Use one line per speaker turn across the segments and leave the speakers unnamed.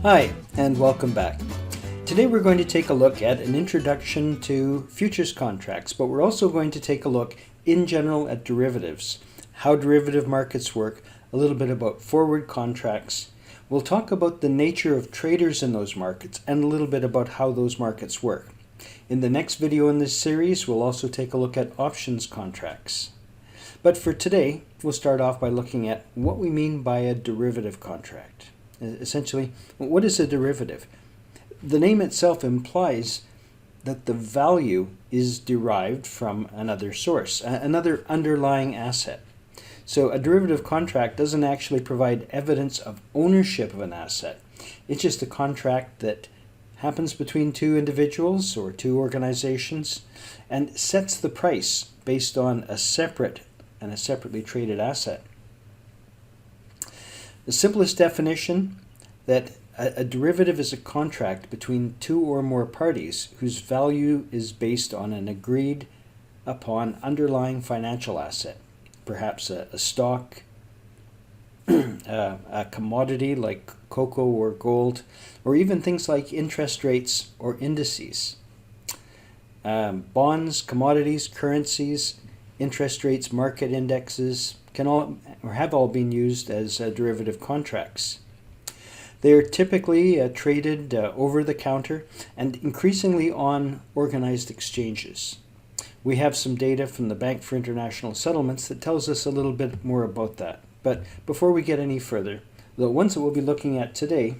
Hi, and welcome back. Today we're going to take a look at an introduction to futures contracts, but we're also going to take a look in general at derivatives, how derivative markets work, a little bit about forward contracts. We'll talk about the nature of traders in those markets and a little bit about how those markets work. In the next video in this series, we'll also take a look at options contracts. But for today, we'll start off by looking at what we mean by a derivative contract. Essentially, what is a derivative? The name itself implies that the value is derived from another source, another underlying asset. So a derivative contract doesn't actually provide evidence of ownership of an asset. It's just a contract that happens between two individuals or two organizations and sets the price based on a separately traded asset. The simplest definition that a derivative is a contract between two or more parties whose value is based on an agreed upon underlying financial asset, perhaps a stock, a commodity like cocoa or gold, or even things like interest rates or indices. Bonds, commodities, currencies, interest rates, market indexes can all or have all been used as derivative contracts. They are typically traded over the counter and increasingly on organized exchanges. We have some data from the Bank for International Settlements that tells us a little bit more about that. But before we get any further, the ones that we'll be looking at today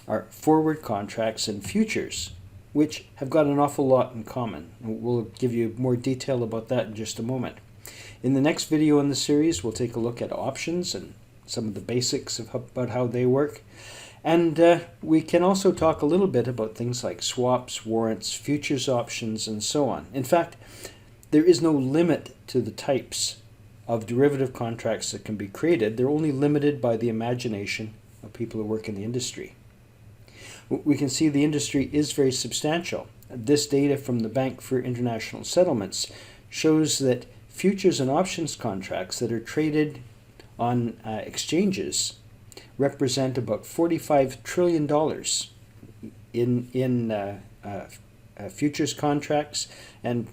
are forward contracts and futures, which have got an awful lot in common. We'll give you more detail about that in just a moment. In the next video in the series, we'll take a look at options and some of the basics about how they work. And we can also talk a little bit about things like swaps, warrants, futures options, and so on. In fact, there is no limit to the types of derivative contracts that can be created. They're only limited by the imagination of people who work in the industry. We can see the industry is very substantial. This data from the Bank for International Settlements shows that futures and options contracts that are traded on exchanges represent about $45 trillion in futures contracts, and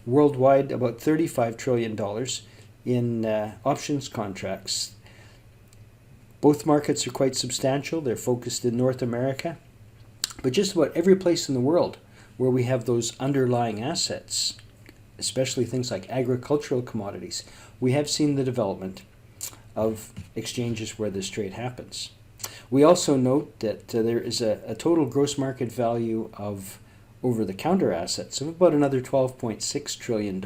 worldwide about $35 trillion in options contracts. Both markets are quite substantial. They're focused in North America, but just about every place in the world where we have those underlying assets, especially things like agricultural commodities, we have seen the development of exchanges where this trade happens. We also note that there is a total gross market value of over-the-counter assets of about another $12.6 trillion,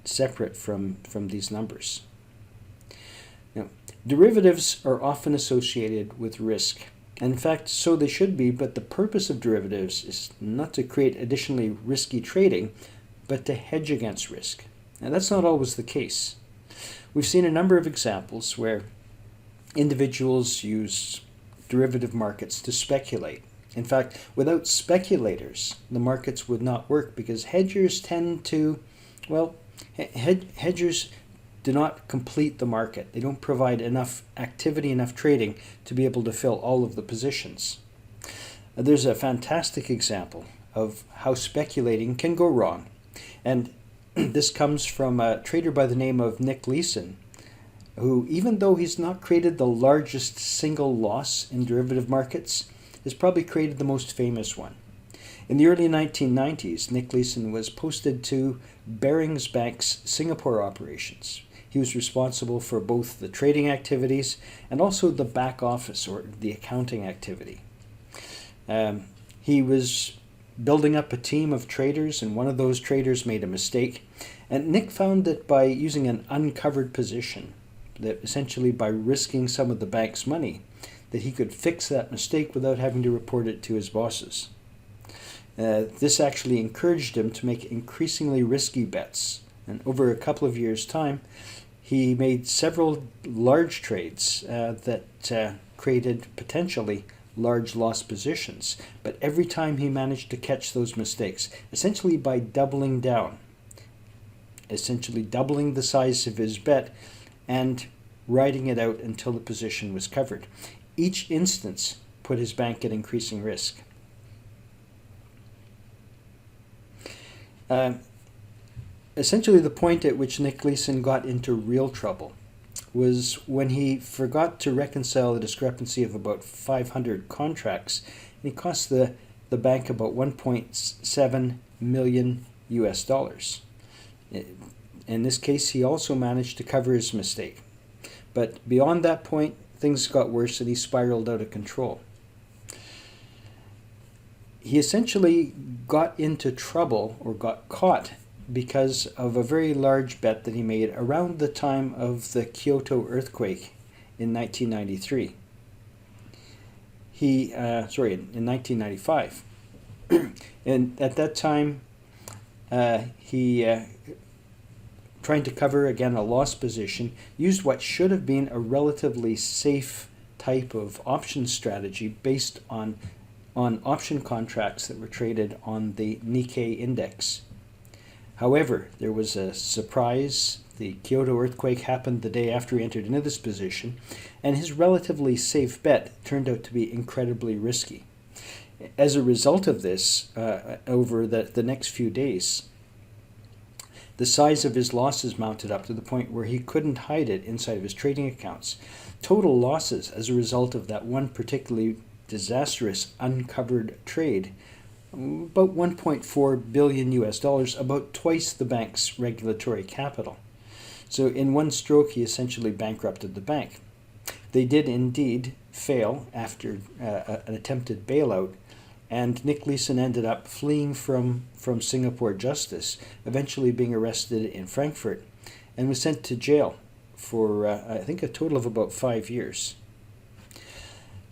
separate from these numbers. Now, derivatives are often associated with risk. In fact, so they should be, but the purpose of derivatives is not to create additionally risky trading, but to hedge against risk. Now, that's not always the case. We've seen a number of examples where individuals use derivative markets to speculate. In fact, without speculators, the markets would not work because hedgers tend to, hedgers do not complete the market. They don't provide enough activity, enough trading to be able to fill all of the positions. There's a fantastic example of how speculating can go wrong. And this comes from a trader by the name of Nick Leeson, who, even though he's not created the largest single loss in derivative markets, has probably created the most famous one. In the early 1990s, Nick Leeson was posted to Barings Bank's Singapore operations. He was responsible for both the trading activities and also the back office or the accounting activity. He was building up a team of traders, and one of those traders made a mistake. And Nick found that by using an uncovered position, that essentially by risking some of the bank's money, that he could fix that mistake without having to report it to his bosses. This actually encouraged him to make increasingly risky bets. And over a couple of years' time, he made several large trades that created potentially large loss positions. But every time he managed to catch those mistakes, essentially by doubling down, essentially doubling the size of his bet and riding it out until the position was covered. Each instance put his bank at increasing risk. Essentially, the point at which Nick Leeson got into real trouble was when he forgot to reconcile the discrepancy of about 500 contracts, and it cost the bank about 1.7 million US dollars. In this case, he also managed to cover his mistake. But beyond that point, things got worse and he spiraled out of control. He essentially got into trouble, or got caught, because of a very large bet that he made around the time of the Kyoto earthquake in 1993. In 1995. And at that time, he, trying to cover, again, a loss position, used what should have been a relatively safe type of option strategy based on option contracts that were traded on the Nikkei index. However, there was a surprise. The Kyoto earthquake happened the day after he entered into this position, and his relatively safe bet turned out to be incredibly risky. As a result of this, over the next few days, the size of his losses mounted up to the point where he couldn't hide it inside of his trading accounts. Total losses as a result of that one particularly disastrous uncovered trade, about 1.4 billion US dollars, about twice the bank's regulatory capital. So in one stroke, he essentially bankrupted the bank. They did indeed fail after an attempted bailout, and Nick Leeson ended up fleeing from Singapore justice, eventually being arrested in Frankfurt, and was sent to jail for, I think, a total of about 5 years.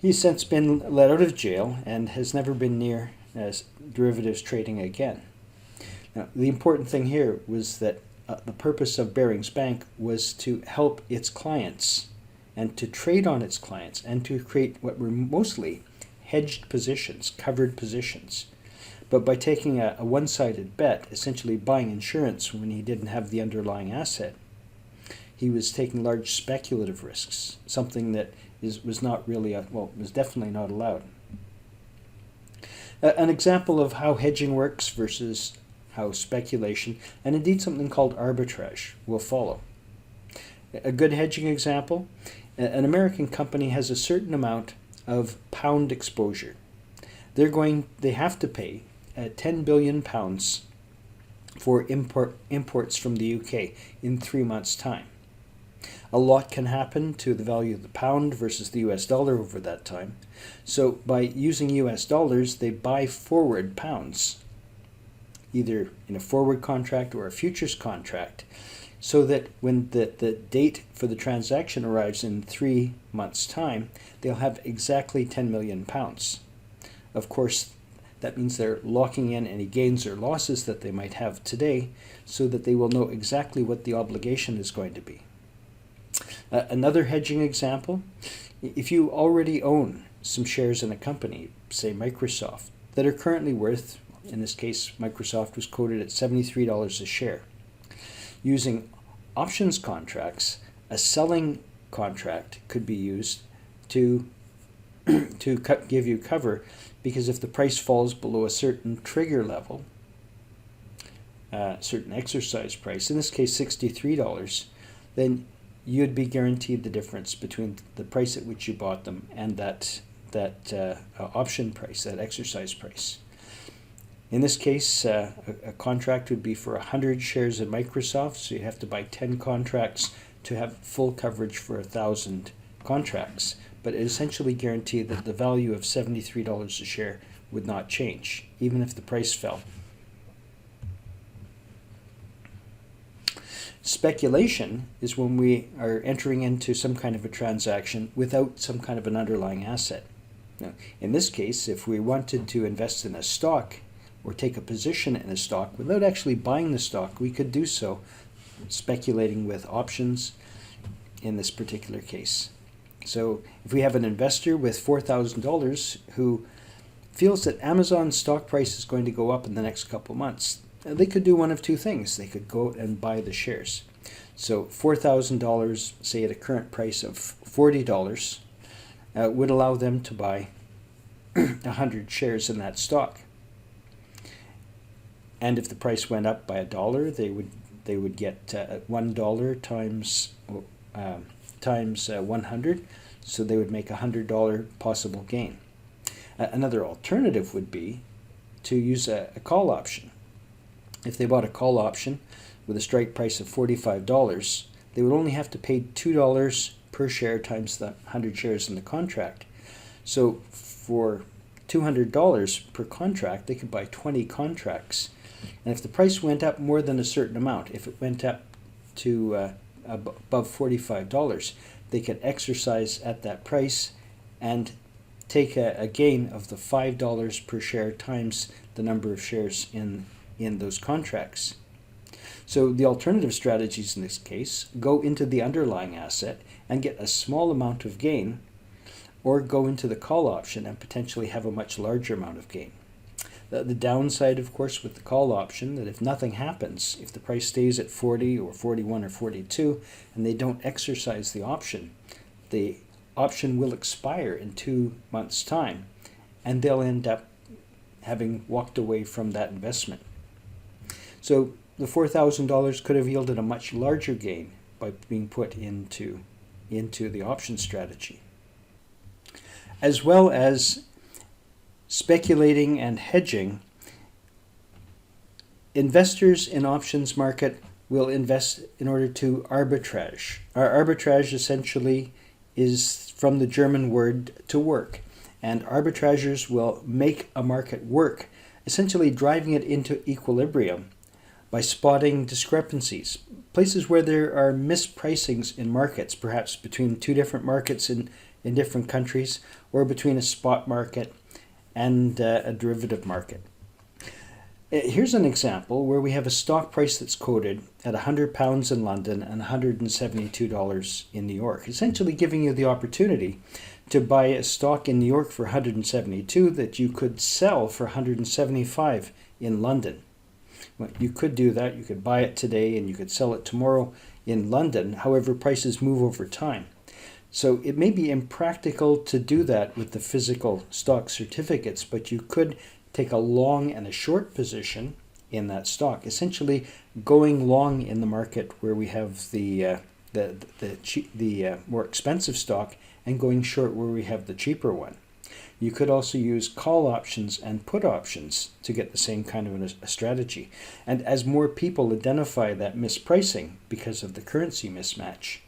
He's since been let out of jail and has never been near derivatives trading again. Now, the important thing here was that the purpose of Barings Bank was to help its clients and to trade on its clients and to create what were mostly hedged positions, covered positions. But by taking a one-sided bet, essentially buying insurance when he didn't have the underlying asset, he was taking large speculative risks, something that was not really, was definitely not allowed. An example of how hedging works versus how speculation, and indeed something called arbitrage, will follow. A good hedging example, an American company has a certain amount of pound exposure. They have to pay 10 billion pounds for imports from the UK in 3 months' time. A lot can happen to the value of the pound versus the US dollar over that time. So by using US dollars, they buy forward pounds, either in a forward contract or a futures contract, so that when the date for the transaction arrives in 3 months' time, they'll have exactly 10 million pounds. Of course, that means they're locking in any gains or losses that they might have today, so that they will know exactly what the obligation is going to be. Another hedging example, if you already own some shares in a company, say Microsoft, that are currently worth, in this case Microsoft was quoted at $73 a share. Using options contracts, a selling contract could be used to give you cover, because if the price falls below a certain trigger level, certain exercise price, in this case $63, then you'd be guaranteed the difference between the price at which you bought them and that option price, that exercise price. In this case, a contract would be for 100 shares in Microsoft, so you have to buy 10 contracts to have full coverage for 1,000 contracts. But it essentially guaranteed that the value of $73 a share would not change, even if the price fell. Speculation is when we are entering into some kind of a transaction without some kind of an underlying asset. Now, in this case, if we wanted to invest in a stock or take a position in a stock without actually buying the stock, we could do so speculating with options in this particular case. So if we have an investor with $4,000 who feels that Amazon's stock price is going to go up in the next couple months, they could do one of two things. They could go out and buy the shares. So $4,000, say at a current price of $40, would allow them to buy 100 shares in that stock. And if the price went up by $1, they would get $1 times 100, so they would make a $100 possible gain. Another alternative would be to use a call option. If they bought a call option with a strike price of $45, they would only have to pay $2 per share times the 100 shares in the contract. So for $200 per contract, they could buy 20 contracts. And if the price went up more than a certain amount, if it went up to above $45, they could exercise at that price and take a gain of the $5 per share times the number of shares in those contracts. So the alternative strategies in this case go into the underlying asset and get a small amount of gain, or go into the call option and potentially have a much larger amount of gain. The downside, of course, with the call option, that if nothing happens, if the price stays at 40 or 41 or 42, and they don't exercise the option will expire in 2 months' time, and they'll end up having walked away from that investment. So the $4,000 could have yielded a much larger gain by being put into the option strategy. As well as speculating and hedging, investors in options market will invest in order to arbitrage. Our arbitrage essentially is from the German word to work, and arbitrageurs will make a market work, essentially driving it into equilibrium by spotting discrepancies, places where there are mispricings in markets, perhaps between two different markets in different countries, or between a spot market and a derivative market. Here's an example where we have a stock price that's quoted at £100 in London and $172 in New York, essentially giving you the opportunity to buy a stock in New York for $172 that you could sell for $175 in London. Well, you could do that. You could buy it today and you could sell it tomorrow in London. However, prices move over time. So it may be impractical to do that with the physical stock certificates, but you could take a long and a short position in that stock, essentially going long in the market where we have the more expensive stock, and going short where we have the cheaper one. You could also use call options and put options to get the same kind of a strategy. And as more people identify that mispricing because of the currency mismatch,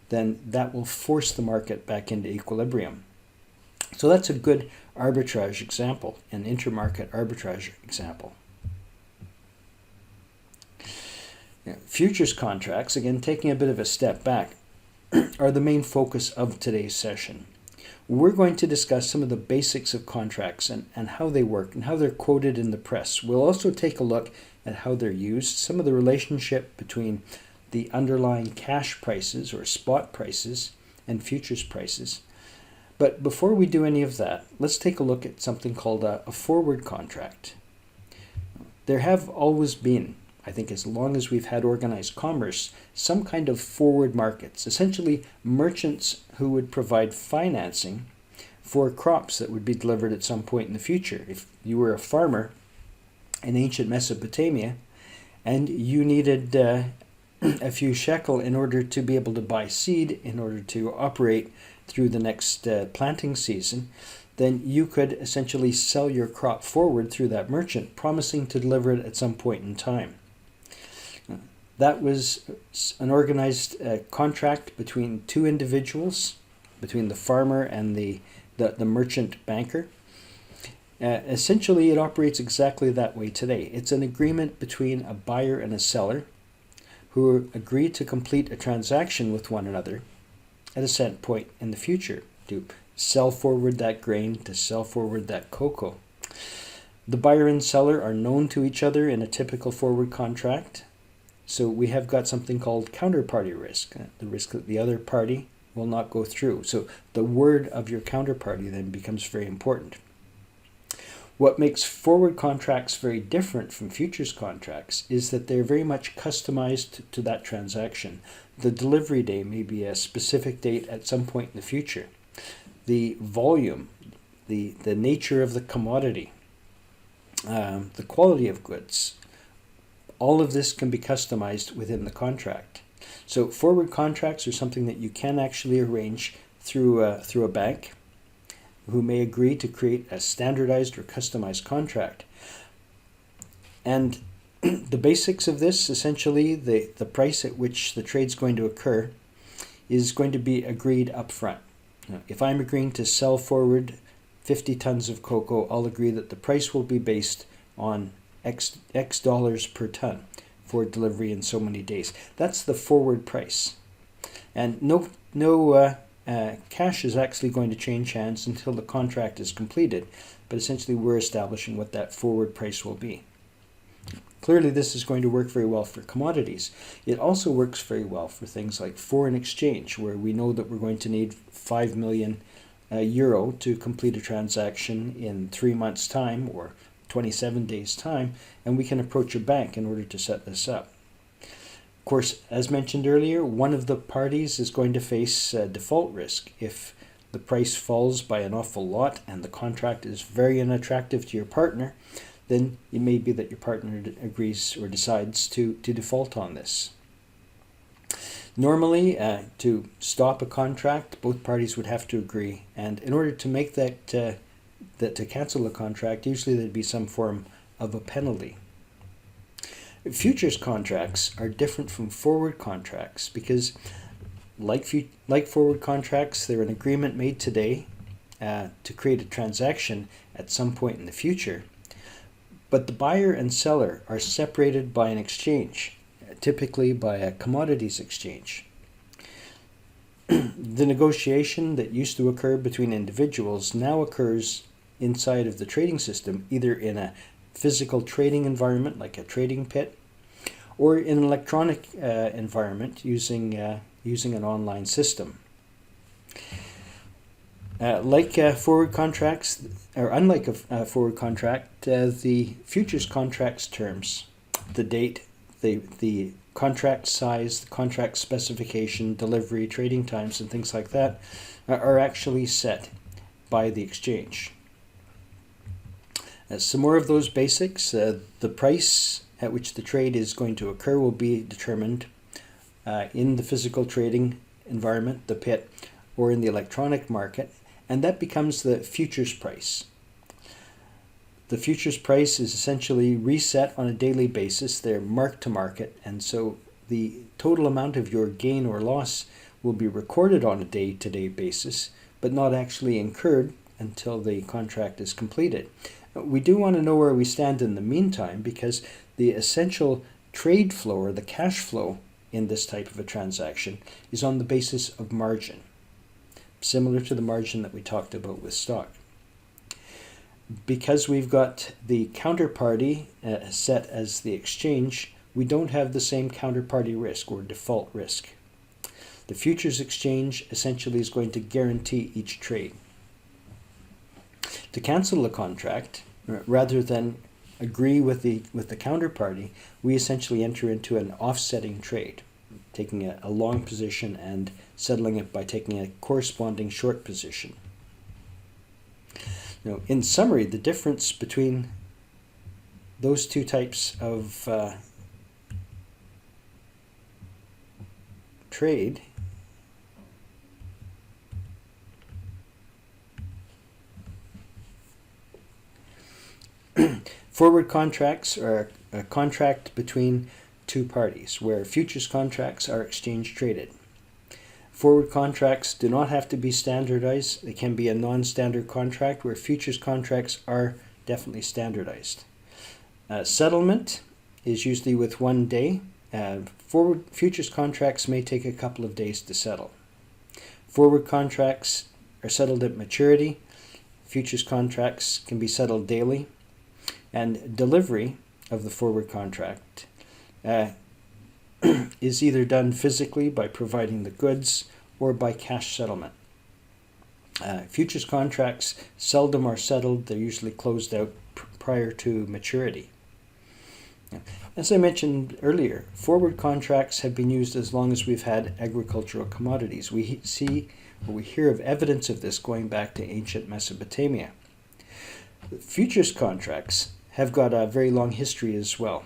then that will force the market back into equilibrium. So that's a good arbitrage example, an intermarket arbitrage example. Futures contracts, again taking a bit of a step back, are the main focus of today's session. We're going to discuss some of the basics of contracts and how they work and how they're quoted in the press. We'll also take a look at how they're used, some of the relationship between the underlying cash prices or spot prices and futures prices. But before we do any of that, let's take a look at something called a forward contract. There have always been, I think as long as we've had organized commerce, some kind of forward markets, essentially merchants who would provide financing for crops that would be delivered at some point in the future. If you were a farmer in ancient Mesopotamia and you needed a few shekel in order to be able to buy seed, in order to operate through the next planting season, then you could essentially sell your crop forward through that merchant, promising to deliver it at some point in time. That was an organized contract between two individuals, between the farmer and the merchant banker. Essentially, it operates exactly that way today. It's an agreement between a buyer and a seller who agree to complete a transaction with one another at a set point in the future to sell forward that grain, to sell forward that cocoa. The buyer and seller are known to each other in a typical forward contract. So we have got something called counterparty risk, the risk that the other party will not go through. So the word of your counterparty then becomes very important. What makes forward contracts very different from futures contracts is that they're very much customized to that transaction. The delivery day may be a specific date at some point in the future. The volume, the nature of the commodity, the quality of goods, all of this can be customized within the contract. So forward contracts are something that you can actually arrange through a bank, who may agree to create a standardized or customized contract. And the basics of this, essentially, the price at which the trade's going to occur is going to be agreed up front. Now, if I'm agreeing to sell forward 50 tons of cocoa, I'll agree that the price will be based on X dollars per ton for delivery in so many days. That's the forward price. And no cash is actually going to change hands until the contract is completed, but essentially we're establishing what that forward price will be. Clearly this is going to work very well for commodities. It also works very well for things like foreign exchange, where we know that we're going to need 5 million euro to complete a transaction in 3 months' time or 27 days' time, and we can approach a bank in order to set this up. Of course, as mentioned earlier, one of the parties is going to face default risk. If the price falls by an awful lot and the contract is very unattractive to your partner, then it may be that your partner agrees or decides to default on this. Normally, to stop a contract, both parties would have to agree, and in order to make that to cancel the contract, usually there'd be some form of a penalty. Futures contracts are different from forward contracts because, like forward contracts, they're an agreement made today to create a transaction at some point in the future. But the buyer and seller are separated by an exchange, typically by a commodities exchange. The negotiation that used to occur between individuals now occurs inside of the trading system, either in a physical trading environment like a trading pit, or in an electronic environment using an online system. Unlike a forward contract, the futures contract's terms, the date, the contract size, the contract specification, delivery, trading times, and things like that are actually set by the exchange. Some more of those basics. The price at which the trade is going to occur will be determined in the physical trading environment, the pit, or in the electronic market, and that becomes the futures price. The futures price is essentially reset on a daily basis. They're marked to market, and so the total amount of your gain or loss will be recorded on a day-to-day basis, but not actually incurred until the contract is completed. We do want to know where we stand in the meantime, because the essential trade flow or the cash flow in this type of a transaction is on the basis of margin, similar to the margin that we talked about with stock. Because we've got the counterparty set as the exchange, we don't have the same counterparty risk or default risk. The futures exchange essentially is going to guarantee each trade. To cancel the contract, rather than agree with the counterparty, we essentially enter into an offsetting trade, taking a long position and settling it by taking a corresponding short position. Now, in summary, the difference between those two types of trade forward contracts are a contract between two parties, where futures contracts are exchange traded. Forward contracts do not have to be standardized. They can be a non-standard contract, where futures contracts are definitely standardized. Settlement is usually with 1 day. Forward futures contracts may take a couple of days to settle. Forward contracts are settled at maturity. Futures contracts can be settled daily. And delivery of the forward contract is either done physically by providing the goods or by cash settlement. Futures contracts seldom are settled. They're usually closed out prior to maturity. As I mentioned earlier, forward contracts have been used as long as we've had agricultural commodities. We hear of evidence of this going back to ancient Mesopotamia. Futures contracts have got a very long history as well.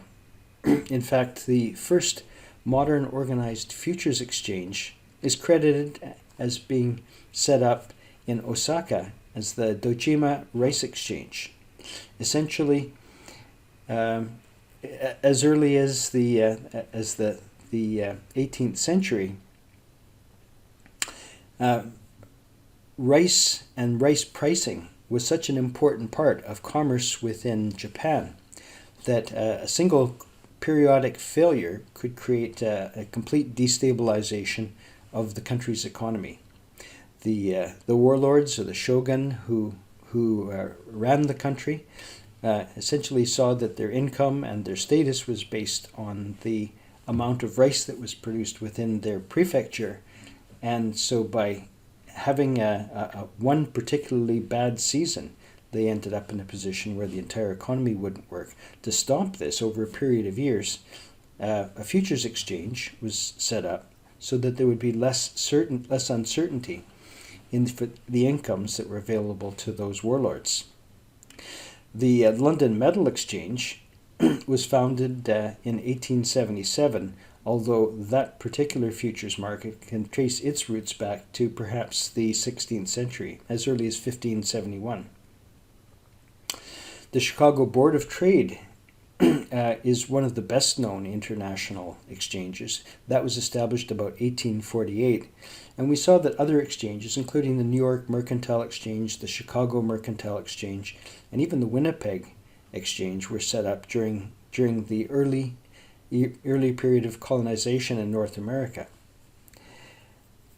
In fact, the first modern organized futures exchange is credited as being set up in Osaka as the Dojima Rice Exchange. Essentially, as early as the 18th century, rice and rice pricing was such an important part of commerce within Japan that a single periodic failure could create a complete destabilization of the country's economy. The warlords or the shogun who ran the country essentially saw that their income and their status was based on the amount of rice that was produced within their prefecture, and so by having one particularly bad season, they ended up in a position where the entire economy wouldn't work. To stop this over a period of years, a futures exchange was set up so that there would be less uncertainty in the incomes that were available to those warlords. The London Metal Exchange was founded in 1877, although that particular futures market can trace its roots back to perhaps the 16th century, as early as 1571. The Chicago Board of Trade is one of the best-known international exchanges. That was established about 1848, and we saw that other exchanges, including the New York Mercantile Exchange, the Chicago Mercantile Exchange, and even the Winnipeg Exchange, were set up during the early period of colonization in North America.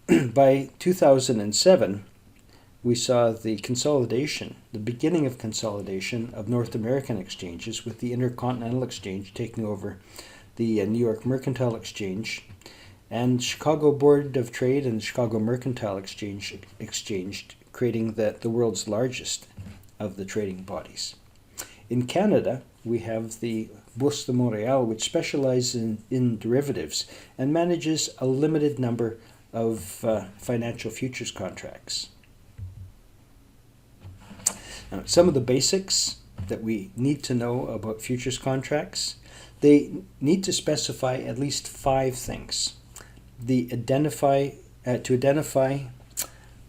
By 2007, we saw the beginning of consolidation of North American exchanges, with the Intercontinental Exchange taking over the New York Mercantile Exchange, and Chicago Board of Trade and Chicago Mercantile Exchange creating the world's largest of the trading bodies. In Canada, we have the Bourse de Montréal, which specializes in derivatives and manages a limited number of financial futures contracts. Now, some of the basics that we need to know about futures contracts: they need to specify at least 5 things. To identify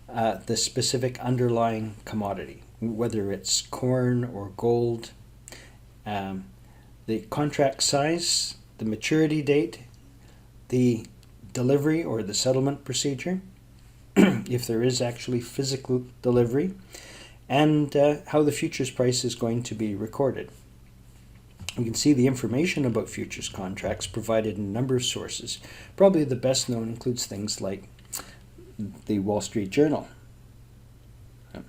the specific underlying commodity, whether it's corn or gold, the contract size, the maturity date, the delivery or the settlement procedure, if there is actually physical delivery, and how the futures price is going to be recorded. You can see the information about futures contracts provided in a number of sources. Probably the best known includes things like the Wall Street Journal.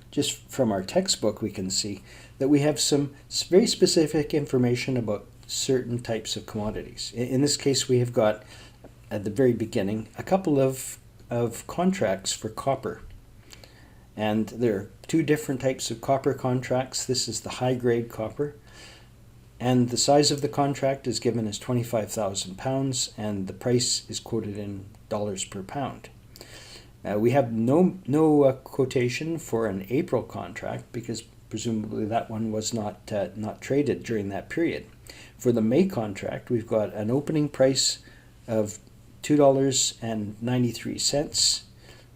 Just from our textbook, we can see that we have some very specific information about certain types of commodities. In this case, we have got, at the very beginning, a couple of contracts for copper. And there are 2 different types of copper contracts. This is the high-grade copper, and the size of the contract is given as 25,000 pounds, and the price is quoted in dollars per pound. We have no quotation for an April contract, because presumably that one was not traded during that period. For the May contract, we've got an opening price of $2.93,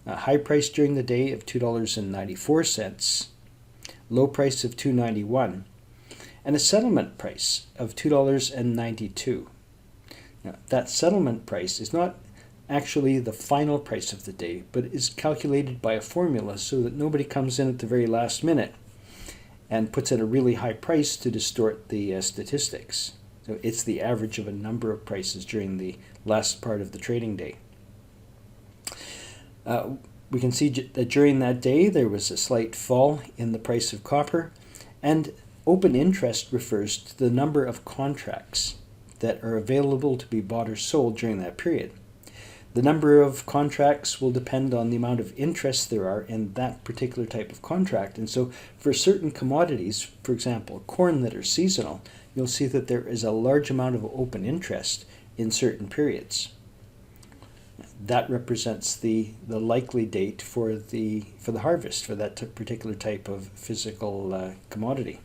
a high price during the day of $2.94, low price of $2.91, and a settlement price of $2.92. Now, that settlement price is not actually the final price of the day, but is calculated by a formula so that nobody comes in at the very last minute and puts in a really high price to distort the statistics. So it's the average of a number of prices during the last part of the trading day. We can see that during that day there was a slight fall in the price of copper, and open interest refers to the number of contracts that are available to be bought or sold during that period. The number of contracts will depend on the amount of interest there are in that particular type of contract. And so for certain commodities, for example, corn that are seasonal, you'll see that there is a large amount of open interest in certain periods. That represents the likely date for the harvest for that particular type of physical commodity.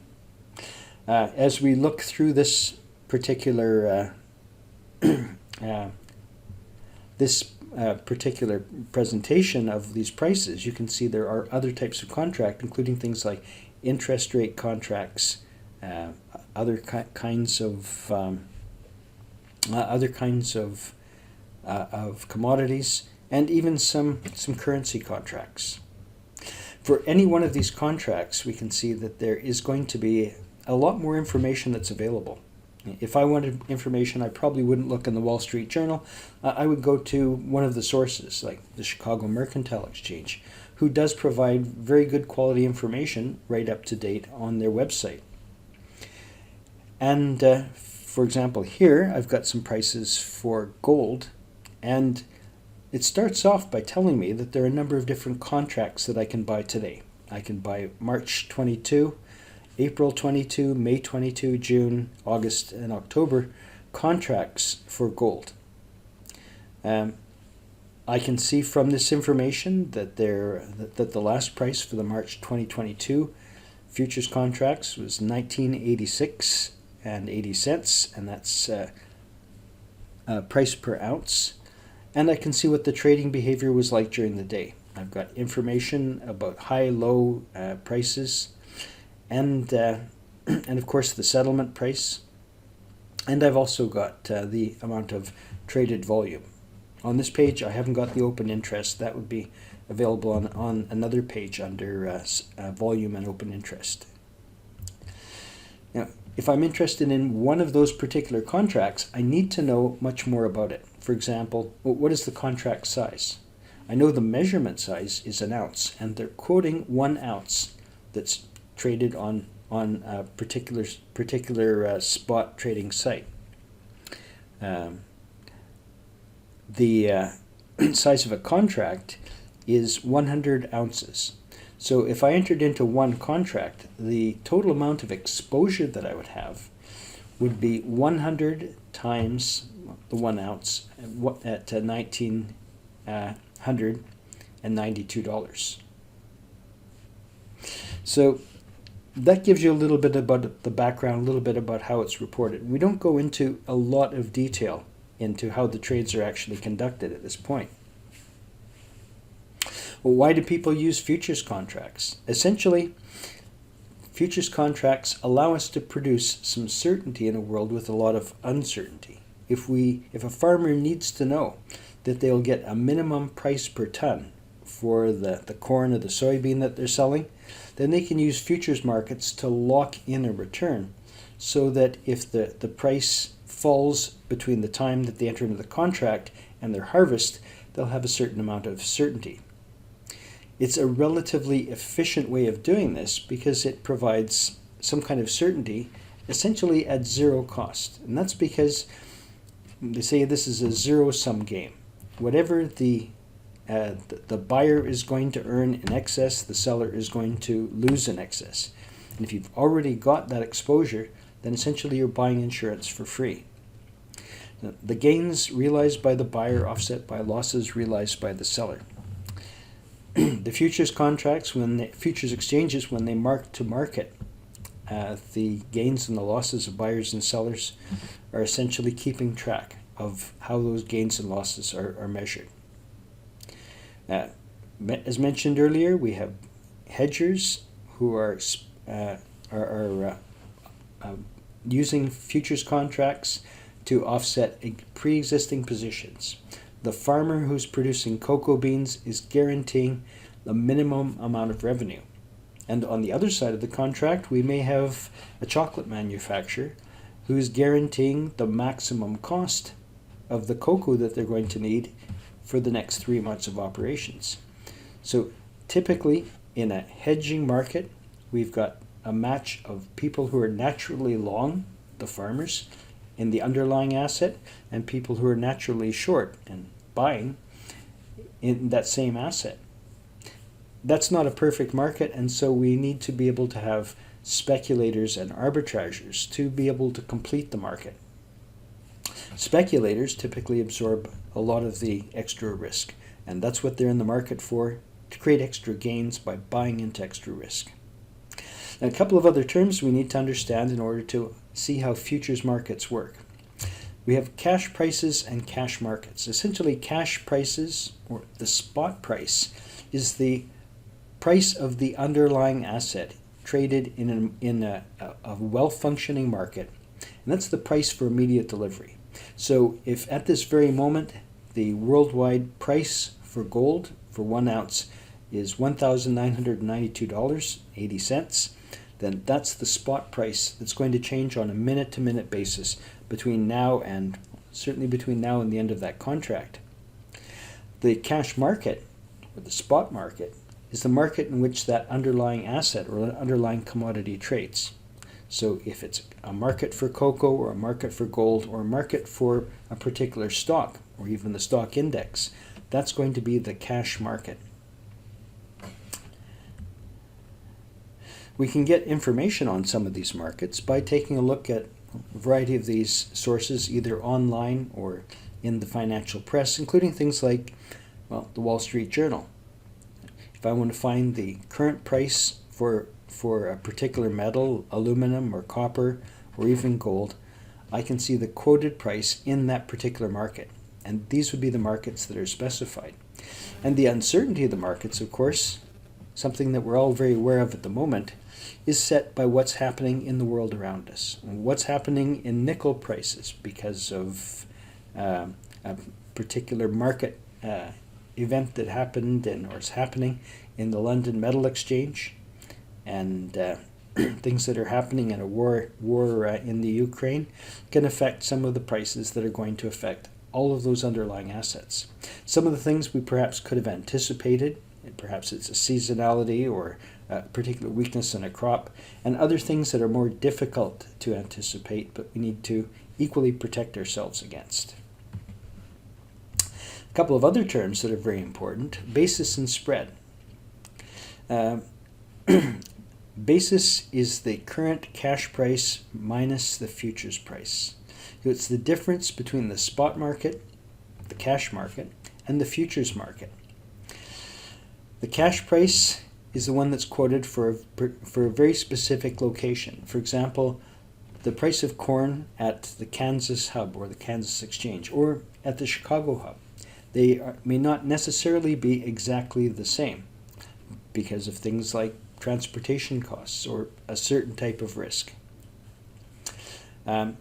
As we look through this particular particular presentation of these prices, you can see there are other types of contract, including things like interest rate contracts, other kinds of commodities, and even some currency contracts. For any one of these contracts, we can see that there is going to be a lot more information that's available. If I wanted information, I probably wouldn't look in the Wall Street Journal. I would go to one of the sources, like the Chicago Mercantile Exchange, who does provide very good quality information right up to date on their website. And for example, here I've got some prices for gold, and it starts off by telling me that there are a number of different contracts that I can buy today. I can buy March 22, April 22, May 22, June, August, and October contracts for gold. I can see from this information that the last price for the March 2022 futures contracts was $19.86 and 80 cents, and that's price per ounce. And I can see what the trading behavior was like during the day. I've got information about high, low prices, and of course the settlement price. And I've also got the amount of traded volume. On this page, I haven't got the open interest. That would be available on another page under volume and open interest. Now, if I'm interested in one of those particular contracts, I need to know much more about it. For example, what is the contract size? I know the measurement size is an ounce, and they're quoting 1 ounce that's traded on a particular spot trading site. The size of a contract is 100 ounces. So if I entered into one contract, the total amount of exposure that I would have would be 100 times the 1 ounce at $1,992. So that gives you a little bit about the background, a little bit about how it's reported. We don't go into a lot of detail into how the trades are actually conducted at this point. Well, why do people use futures contracts? Essentially, futures contracts allow us to produce some certainty in a world with a lot of uncertainty. If a farmer needs to know that they'll get a minimum price per ton for the corn or the soybean that they're selling, then they can use futures markets to lock in a return, so that if the price falls between the time that they enter into the contract and their harvest, they'll have a certain amount of certainty. It's a relatively efficient way of doing this because it provides some kind of certainty essentially at zero cost. And that's because they say this is a zero-sum game. Whatever the buyer is going to earn in excess, the seller is going to lose in excess. And if you've already got that exposure, then essentially you're buying insurance for free. The gains realized by the buyer offset by losses realized by the seller. The futures contracts, futures exchanges, when they mark to market, the gains and the losses of buyers and sellers are essentially keeping track of how those gains and losses are measured. As mentioned earlier, we have hedgers who are using futures contracts to offset pre-existing positions. The farmer who's producing cocoa beans is guaranteeing the minimum amount of revenue. And on the other side of the contract, we may have a chocolate manufacturer who is guaranteeing the maximum cost of the cocoa that they're going to need for the next 3 months of operations. So typically in a hedging market, we've got a match of people who are naturally long, the farmers, in the underlying asset, and people who are naturally short and buying in that same asset. That's not a perfect market, and so we need to be able to have speculators and arbitrageurs to be able to complete the market. Speculators typically absorb a lot of the extra risk, and that's what they're in the market for, to create extra gains by buying into extra risk. Now, a couple of other terms we need to understand in order to see how futures markets work. We have cash prices and cash markets. Essentially, cash prices, or the spot price, is the price of the underlying asset traded in a well-functioning market, and that's the price for immediate delivery. So if at this very moment the worldwide price for gold for 1 ounce is $1,992.80, then that's the spot price that's going to change on a minute-to-minute basis between now and certainly between now and the end of that contract. The cash market, or the spot market, is the market in which that underlying asset or underlying commodity trades. So if it's a market for cocoa or a market for gold or a market for a particular stock or even the stock index, that's going to be the cash market. We can get information on some of these markets by taking a look at a variety of these sources, either online or in the financial press, including things like, well, the Wall Street Journal. If I want to find the current price for a particular metal, aluminum or copper or even gold, I can see the quoted price in that particular market. And these would be the markets that are specified. And the uncertainty of the markets, of course, something that we're all very aware of at the moment, is set by what's happening in the world around us. What's happening in nickel prices because of a particular market event that happened or is happening in the London Metal Exchange, and things that are happening in a war in the Ukraine can affect some of the prices that are going to affect all of those underlying assets. Some of the things we perhaps could have anticipated, perhaps it's a seasonality or a particular weakness in a crop, and other things that are more difficult to anticipate, but we need to equally protect ourselves against. A couple of other terms that are very important: basis and spread. Basis is the current cash price minus the futures price. So it's the difference between the spot market, the cash market, and the futures market. The cash price is the one that's quoted for a very specific location. For example, the price of corn at the Kansas hub or the Kansas exchange or at the Chicago hub. They may not necessarily be exactly the same because of things like transportation costs or a certain type of risk.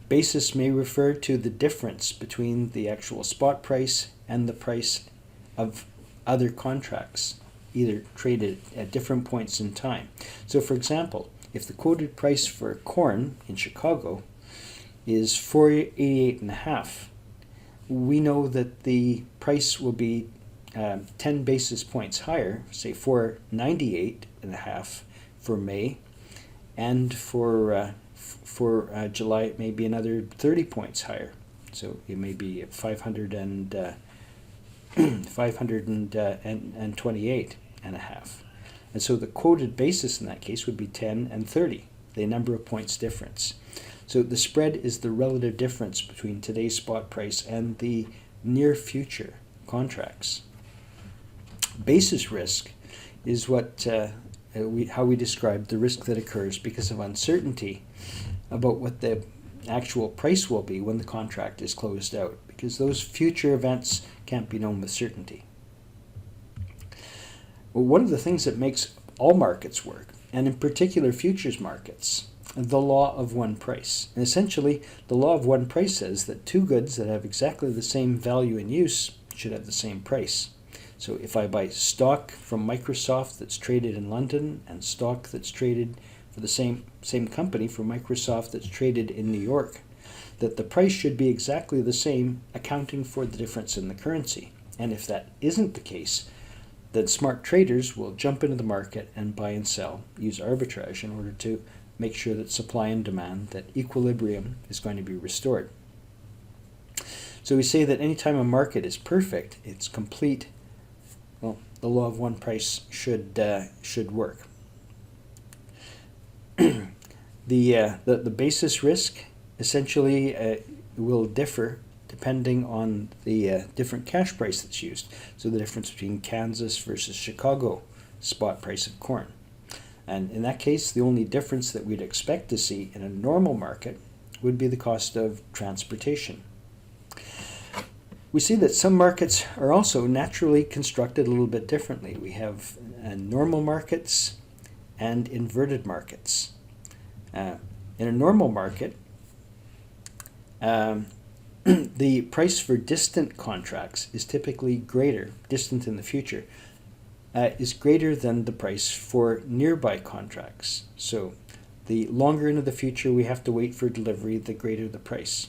Basis may refer to the difference between the actual spot price and the price of other contracts, either traded at different points in time. So for example, if the quoted price for corn in Chicago is $4.88.5, we know that the price will be 10 basis points higher, say $4.98.5 for May, and for July it may be another 30 points higher. So it may be 528.5. And so the quoted basis in that case would be 10 and 30, the number of points difference. So the spread is the relative difference between today's spot price and the near future contracts. Basis risk is how we describe the risk that occurs because of uncertainty about what the actual price will be when the contract is closed out, because those future events can't be known with certainty. Well, one of the things that makes all markets work, and in particular futures markets, the law of one price. And essentially, the law of one price says that two goods that have exactly the same value in use should have the same price. So if I buy stock from Microsoft that's traded in London and stock that's traded for the same company from Microsoft that's traded in New York, that the price should be exactly the same, accounting for the difference in the currency. And if that isn't the case, then smart traders will jump into the market and buy and sell, use arbitrage in order to make sure that supply and demand, that equilibrium is going to be restored. So we say that anytime a market is perfect, it's complete, well, the law of one price should work. The basis risk essentially will differ depending on the different cash price that's used. So the difference between Kansas versus Chicago spot price of corn. And in that case, the only difference that we'd expect to see in a normal market would be the cost of transportation. We see that some markets are also naturally constructed a little bit differently. We have normal markets and inverted markets. In a normal market, the price for distant contracts is typically greater, distant in the future, is greater than the price for nearby contracts. So the longer into the future we have to wait for delivery, the greater the price.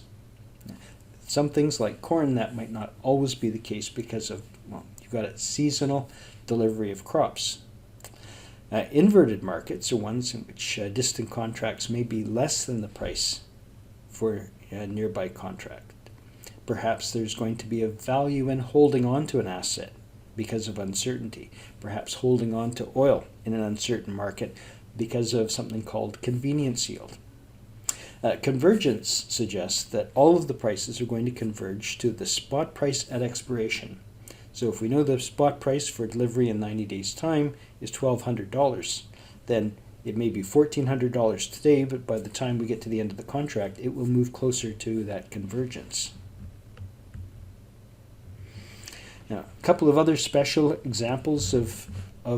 Some things like corn, that might not always be the case because of, well, you've got a seasonal delivery of crops. Inverted markets are ones in which distant contracts may be less than the price for a nearby contract. Perhaps there's going to be a value in holding on to an asset because of uncertainty. Perhaps holding on to oil in an uncertain market because of something called convenience yield. Convergence suggests that all of the prices are going to converge to the spot price at expiration. So if we know the spot price for delivery in 90 days' time is $1,200, then it may be $1,400 today, but by the time we get to the end of the contract, it will move closer to that convergence. Now, a couple of other special examples of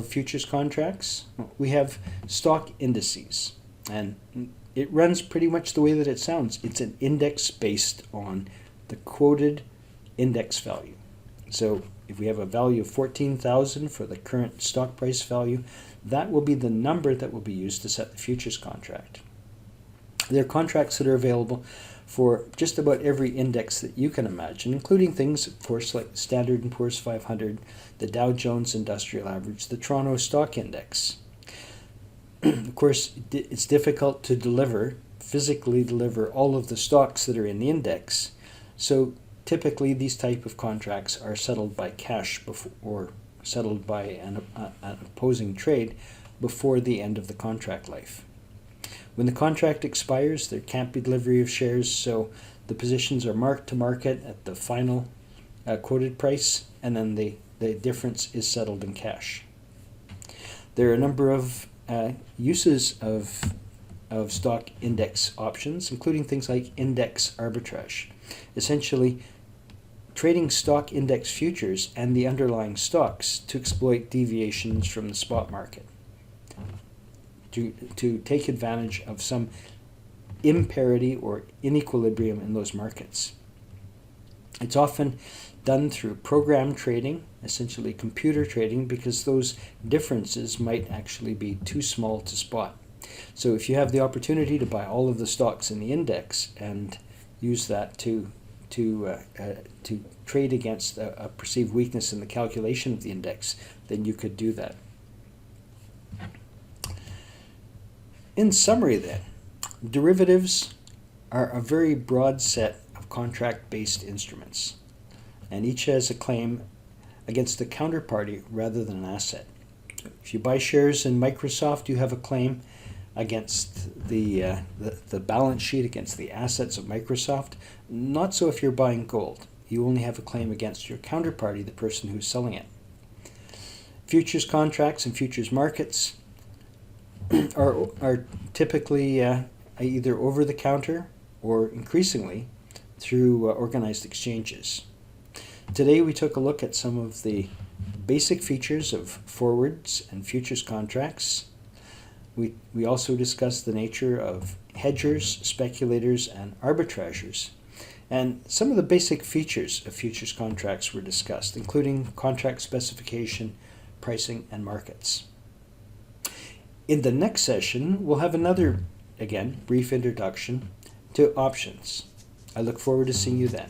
futures contracts. We have stock indices, and it runs pretty much the way that it sounds. It's an index based on the quoted index value. So if we have a value of 14,000 for the current stock price value, that will be the number that will be used to set the futures contract. There are contracts that are available for just about every index that you can imagine, including things, of course, like Standard & Poor's 500, the Dow Jones Industrial Average, the Toronto Stock Index. Of course, it's difficult to physically deliver all of the stocks that are in the index, so typically these type of contracts are settled by cash or settled by an opposing trade before the end of the contract life. When the contract expires, there can't be delivery of shares, so the positions are marked to market at the final quoted price, and then the difference is settled in cash. There are a number of uses of stock index options, including things like index arbitrage. Essentially, trading stock index futures and the underlying stocks to exploit deviations from the spot market, to take advantage of some imparity or inequilibrium in those markets. It's often done through program trading, essentially computer trading, because those differences might actually be too small to spot. So if you have the opportunity to buy all of the stocks in the index and use that to trade against a perceived weakness in the calculation of the index, then you could do that. In summary then, derivatives are a very broad set of contract-based instruments, and each has a claim against a counterparty rather than an asset. If you buy shares in Microsoft, you have a claim against the balance sheet, against the assets of Microsoft. Not so if you're buying gold. You only have a claim against your counterparty, the person who's selling it. Futures contracts and futures markets are typically either over the counter or increasingly through organized exchanges. Today we took a look at some of the basic features of forwards and futures contracts. We also discussed the nature of hedgers, speculators, and arbitrageurs. And some of the basic features of futures contracts were discussed, including contract specification, pricing, and markets. In the next session, we'll have another, again, brief introduction to options. I look forward to seeing you then.